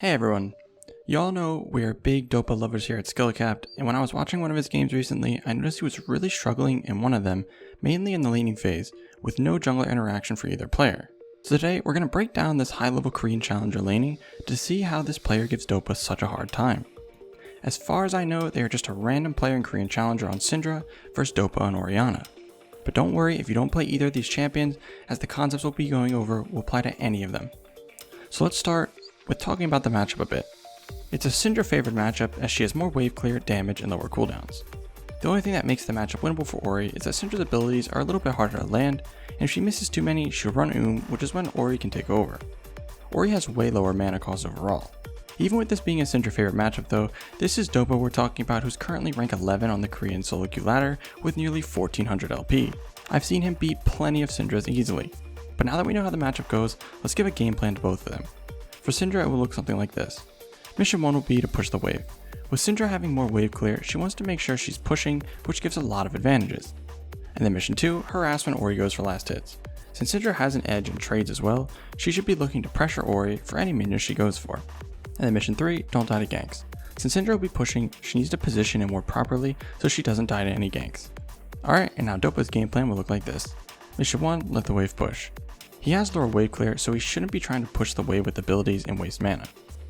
Hey everyone, y'all know we are big Dopa lovers here at Skillcapped, and when I was watching one of his games recently, I noticed he was really struggling in one of them, mainly in the laning phase, with no jungler interaction for either player. So today, we're going to break down this high-level Korean challenger laning to see how this player gives Dopa such a hard time. As far as I know, they are just a random player in Korean challenger on Syndra versus Dopa and Orianna. But don't worry if you don't play either of these champions, as the concepts we'll be going over will apply to any of them. So let's start with talking about the matchup a bit. It's a Syndra favored matchup as she has more wave clear, damage, and lower cooldowns. The only thing that makes the matchup winnable for Ori is that Syndra's abilities are a little bit harder to land, and if she misses too many, she'll run which is when Ori can take over. Ori has way lower mana cost overall. Even with this being a Syndra favorite matchup though, this is Dopa we're talking about, who's currently rank 11 on the Korean solo queue ladder with nearly 1400 LP. I've seen him beat plenty of Syndras easily. But now that we know how the matchup goes, let's give a game plan to both of them. For Syndra, it will look something like this. Mission 1 will be to push the wave. With Syndra having more wave clear, she wants to make sure she's pushing, which gives a lot of advantages. And then Mission 2, harass when Ori goes for last hits. Since Syndra has an edge in trades as well, she should be looking to pressure Ori for any minions she goes for. And then Mission 3, don't die to ganks. Since Syndra will be pushing, she needs to position and ward properly so she doesn't die to any ganks. Alright, and now Dopa's game plan will look like this. Mission 1, let the wave push. He has lower wave clear, so he shouldn't be trying to push the wave with abilities and waste mana.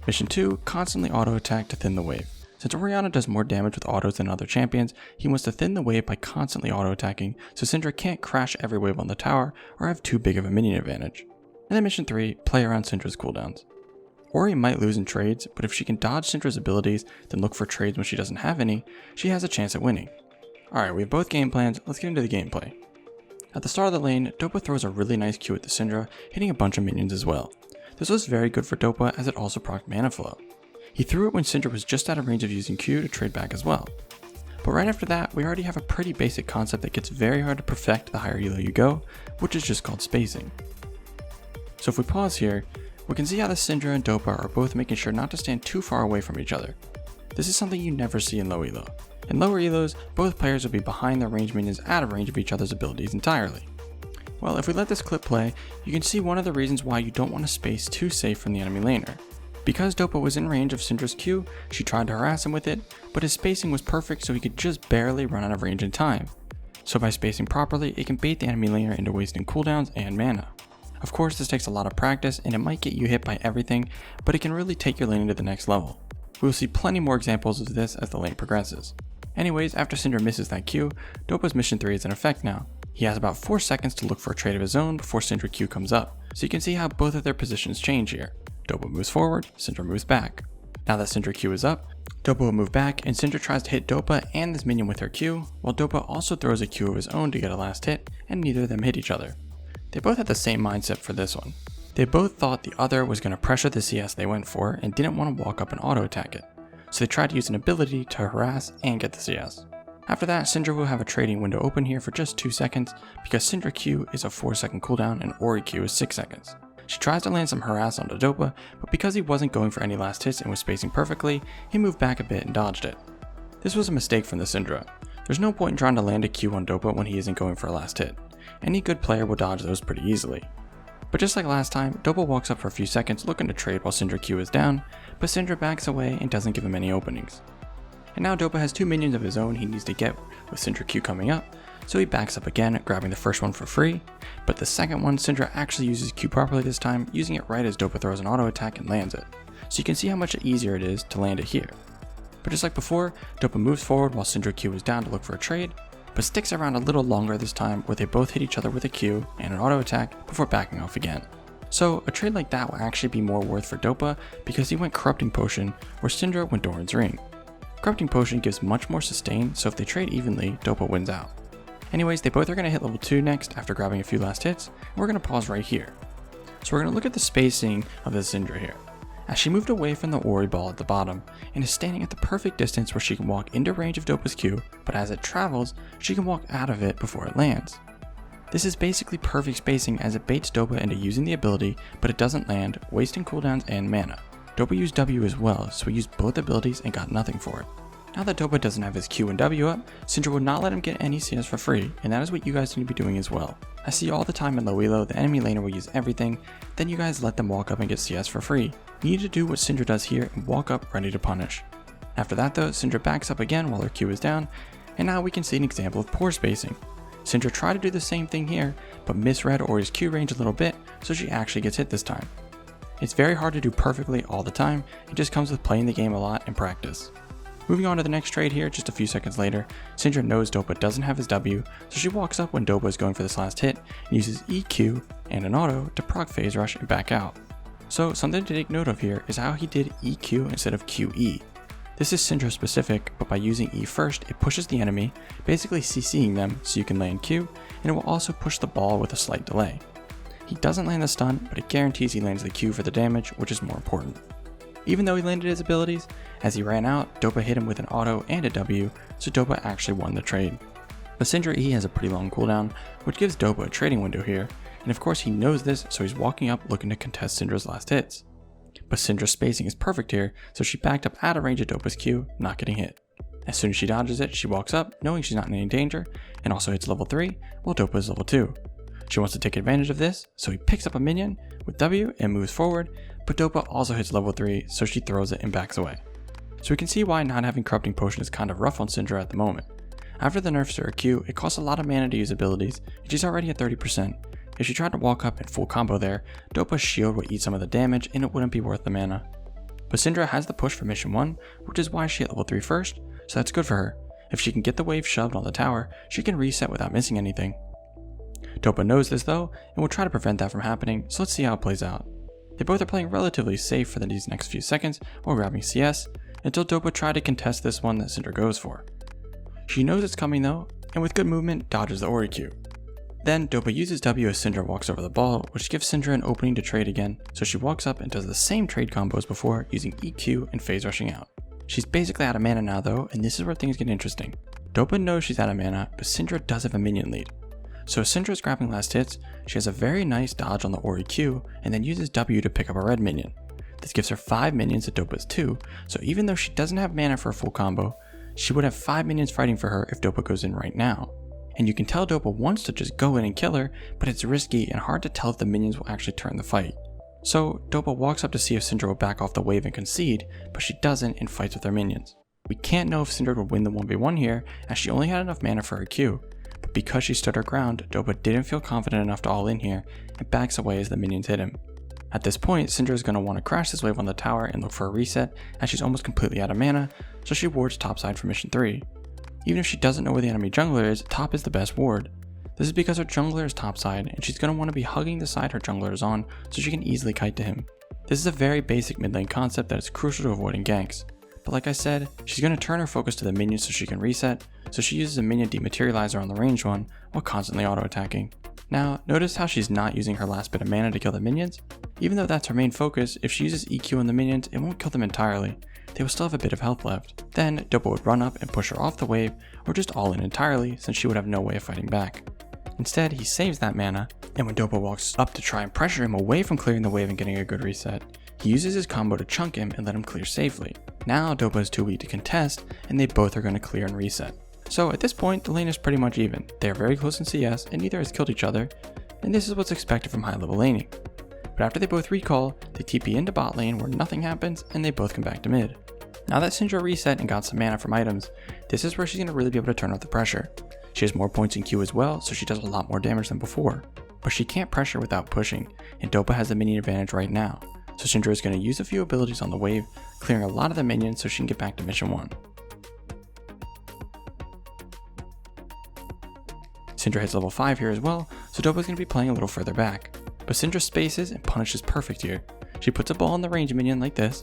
Mission 2, constantly auto attack to thin the wave. Since Orianna does more damage with autos than other champions, he wants to thin the wave by constantly auto attacking so Syndra can't crash every wave on the tower or have too big of a minion advantage. And then Mission 3, play around Syndra's cooldowns. Ori might lose in trades, but if she can dodge Syndra's abilities, then look for trades when she doesn't have any, she has a chance at winning. Alright, we have both game plans, let's get into the gameplay. At the start of the lane, Dopa throws a really nice Q at the Syndra, hitting a bunch of minions as well. This was very good for Dopa as it also procced mana flow. He threw it when Syndra was just out of range of using Q to trade back as well. But right after that, we already have a pretty basic concept that gets very hard to perfect the higher elo you go, which is just called spacing. So if we pause here, we can see how the Syndra and Dopa are both making sure not to stand too far away from each other. This is something you never see in low elo. In lower elos, both players will be behind their ranged minions out of range of each other's abilities entirely. Well, if we let this clip play, you can see one of the reasons why you don't want to space too safe from the enemy laner. Because Dopa was in range of Syndra's Q, she tried to harass him with it, but his spacing was perfect so he could just barely run out of range in time. So by spacing properly, it can bait the enemy laner into wasting cooldowns and mana. Of course, this takes a lot of practice and it might get you hit by everything, but it can really take your lane to the next level. We will see plenty more examples of this as the lane progresses. Anyways, after Syndra misses that Q, Dopa's Mission 3 is in effect now. He has about 4 seconds to look for a trade of his own before Syndra Q comes up, so you can see how both of their positions change here. Dopa moves forward, Syndra moves back. Now that Syndra Q is up, Dopa will move back and Syndra tries to hit Dopa and this minion with her Q, while Dopa also throws a Q of his own to get a last hit, and neither of them hit each other. They both had the same mindset for this one. They both thought the other was going to pressure the CS they went for and didn't want to walk up and auto attack it. So they tried to use an ability to harass and get the CS. After that, Syndra will have a trading window open here for just 2 seconds because Syndra Q is a 4-second cooldown and Ori Q is 6 seconds. She tries to land some harass onto Dopa, but because he wasn't going for any last hits and was spacing perfectly, he moved back a bit and dodged it. This was a mistake from the Syndra. There's no point in trying to land a Q on Dopa when he isn't going for a last hit. Any good player will dodge those pretty easily. But just like last time, Dopa walks up for a few seconds looking to trade while Syndra Q is down, but Syndra backs away and doesn't give him any openings. And now Dopa has 2 minions of his own he needs to get with Syndra Q coming up, so he backs up again, grabbing the first one for free, but the second one Syndra actually uses Q properly this time, using it right as Dopa throws an auto attack and lands it. So you can see how much easier it is to land it here. But just like before, Dopa moves forward while Syndra Q is down to look for a trade, but sticks around a little longer this time where they both hit each other with a Q and an auto attack before backing off again. So a trade like that will actually be more worth for Dopa because he went Corrupting Potion where Syndra went Doran's Ring. Corrupting Potion gives much more sustain, so if they trade evenly, Dopa wins out. Anyways, they both are going to hit level 2 next after grabbing a few last hits, and we're going to pause right here. So we're going to look at the spacing of the Syndra here. As she moved away from the Ori ball at the bottom, and is standing at the perfect distance where she can walk into range of Dopa's Q, but as it travels, she can walk out of it before it lands. This is basically perfect spacing as it baits Dopa into using the ability, but it doesn't land, wasting cooldowns and mana. Dopa used W as well, so he used both abilities and got nothing for it. Now that Dopa doesn't have his Q and W up, Syndra will not let him get any CS for free, and that is what you guys need to be doing as well. I see all the time in low elo, the enemy laner will use everything, then you guys let them walk up and get CS for free. You need to do what Syndra does here and walk up ready to punish. After that though, Syndra backs up again while her Q is down, and now we can see an example of poor spacing. Syndra tried to do the same thing here, but misread Ori's Q range a little bit, so she actually gets hit this time. It's very hard to do perfectly all the time, it just comes with playing the game a lot and practice. Moving on to the next trade here, just a few seconds later, Syndra knows Dopa doesn't have his W, so she walks up when Dopa is going for this last hit, and uses EQ and an auto to proc phase rush and back out. So something to take note of here is how he did EQ instead of QE. This is Syndra specific, but by using E first, it pushes the enemy, basically CCing them so you can land Q, and it will also push the ball with a slight delay. He doesn't land the stun, but it guarantees he lands the Q for the damage, which is more important. Even though he landed his abilities, as he ran out, Dopa hit him with an auto and a W, so Dopa actually won the trade. But Syndra E has a pretty long cooldown, which gives Dopa a trading window here, and of course he knows this, so he's walking up looking to contest Syndra's last hits. But Syndra's spacing is perfect here, so she backed up out of range of Dopa's Q, not getting hit. As soon as she dodges it, she walks up, knowing she's not in any danger, and also hits level 3, while Dopa is level 2. She wants to take advantage of this, so he picks up a minion with W and moves forward, but Dopa also hits level 3, so she throws it and backs away. So we can see why not having Corrupting Potion is kind of rough on Syndra at the moment. After the nerfs to her Q, it costs a lot of mana to use abilities, and she's already at 30%. If she tried to walk up and full combo there, Dopa's shield would eat some of the damage and it wouldn't be worth the mana. But Syndra has the push for mission 1, which is why she hit level 3 first, so that's good for her. If she can get the wave shoved on the tower, she can reset without missing anything. Dopa knows this though, and will try to prevent that from happening, so let's see how it plays out. They both are playing relatively safe for these next few seconds while grabbing CS, until Dopa tried to contest this one that Syndra goes for. She knows it's coming though, and with good movement dodges the Ori Q. Then Dopa uses W as Syndra walks over the ball, which gives Syndra an opening to trade again, so she walks up and does the same trade combo as before using EQ and phase rushing out. She's basically out of mana now though, and this is where things get interesting. Dopa knows she's out of mana, but Syndra does have a minion lead. So as Syndra is grabbing last hits, she has a very nice dodge on the Ori Q, and then uses W to pick up a red minion. This gives her 5 minions to Dopa's 2, so even though she doesn't have mana for a full combo, she would have 5 minions fighting for her if Dopa goes in right now. And you can tell Dopa wants to just go in and kill her, but it's risky and hard to tell if the minions will actually turn the fight. So Dopa walks up to see if Syndra will back off the wave and concede, but she doesn't and fights with her minions. We can't know if Syndra would win the 1v1 here, as she only had enough mana for her Q, but because she stood her ground, Dopa didn't feel confident enough to all in here, and backs away as the minions hit him. At this point, Syndra is going to want to crash this wave on the tower and look for a reset, as she's almost completely out of mana, so she wards topside for mission 3. Even if she doesn't know where the enemy jungler is, top is the best ward. This is because her jungler is topside, and she's going to want to be hugging the side her jungler is on, so she can easily kite to him. This is a very basic mid lane concept that is crucial to avoiding ganks. But like I said, she's going to turn her focus to the minions so she can reset, so she uses a minion dematerializer on the ranged one, while constantly auto-attacking. Now, notice how she's not using her last bit of mana to kill the minions? Even though that's her main focus, if she uses EQ on the minions, it won't kill them entirely. They will still have a bit of health left. Then, Dopa would run up and push her off the wave, or just all in entirely since she would have no way of fighting back. Instead, he saves that mana, and when Dopa walks up to try and pressure him away from clearing the wave and getting a good reset, he uses his combo to chunk him and let him clear safely. Now Dopa is too weak to contest, and they both are going to clear and reset. So at this point, the lane is pretty much even. They are very close in CS, and neither has killed each other, and this is what's expected from high level laning. But after they both recall, they TP into bot lane where nothing happens, and they both come back to mid. Now that Syndra reset and got some mana from items, this is where she's going to really be able to turn off the pressure. She has more points in Q as well, so she does a lot more damage than before. But she can't pressure without pushing, and Dopa has the minion advantage right now. So Syndra is going to use a few abilities on the wave, clearing a lot of the minions so she can get back to mission 1. Syndra hits level 5 here as well, so Dopa is going to be playing a little further back. But Syndra spaces and punishes perfect here. She puts a ball on the range minion like this,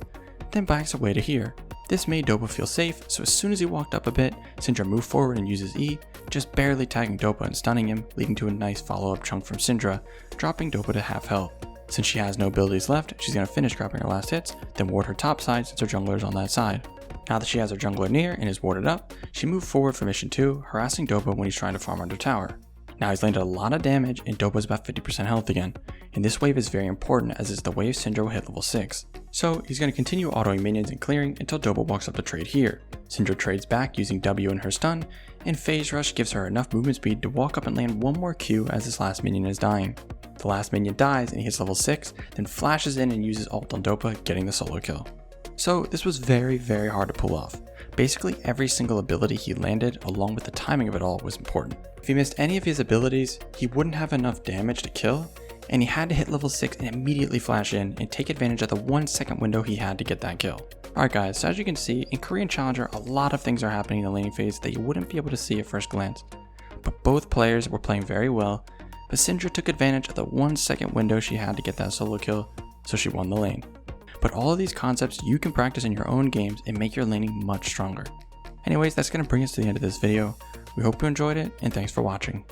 then backs away to here. This made Dopa feel safe, so as soon as he walked up a bit, Syndra moved forward and uses E, just barely tagging Dopa and stunning him, leading to a nice follow-up chunk from Syndra, dropping Dopa to half health. Since she has no abilities left, she's going to finish grabbing her last hits, then ward her top side since her jungler is on that side. Now that she has her jungler near and is warded up, she moved forward for mission 2, harassing Dopa when he's trying to farm under tower. Now he's landed a lot of damage and Dopa is about 50% health again, and this wave is very important as it's the wave Syndra will hit level 6. So he's going to continue autoing minions and clearing until Dopa walks up the trade here. Syndra trades back using W and her stun, and Phase Rush gives her enough movement speed to walk up and land one more Q as this last minion is dying. The last minion dies and he hits level 6, then flashes in and uses ult on Dopa, getting the solo kill. So this was very hard to pull off. Basically every single ability he landed along with the timing of it all was important. If he missed any of his abilities, he wouldn't have enough damage to kill, and he had to hit level 6 and immediately flash in and take advantage of the 1 second window he had to get that kill. Alright guys, so as you can see, in Korean Challenger a lot of things are happening in the laning phase that you wouldn't be able to see at first glance. But both players were playing very well, but Syndra took advantage of the 1 second window she had to get that solo kill, so she won the lane. But all of these concepts you can practice in your own games and make your laning much stronger. Anyways, that's going to bring us to the end of this video. We hope you enjoyed it, and thanks for watching.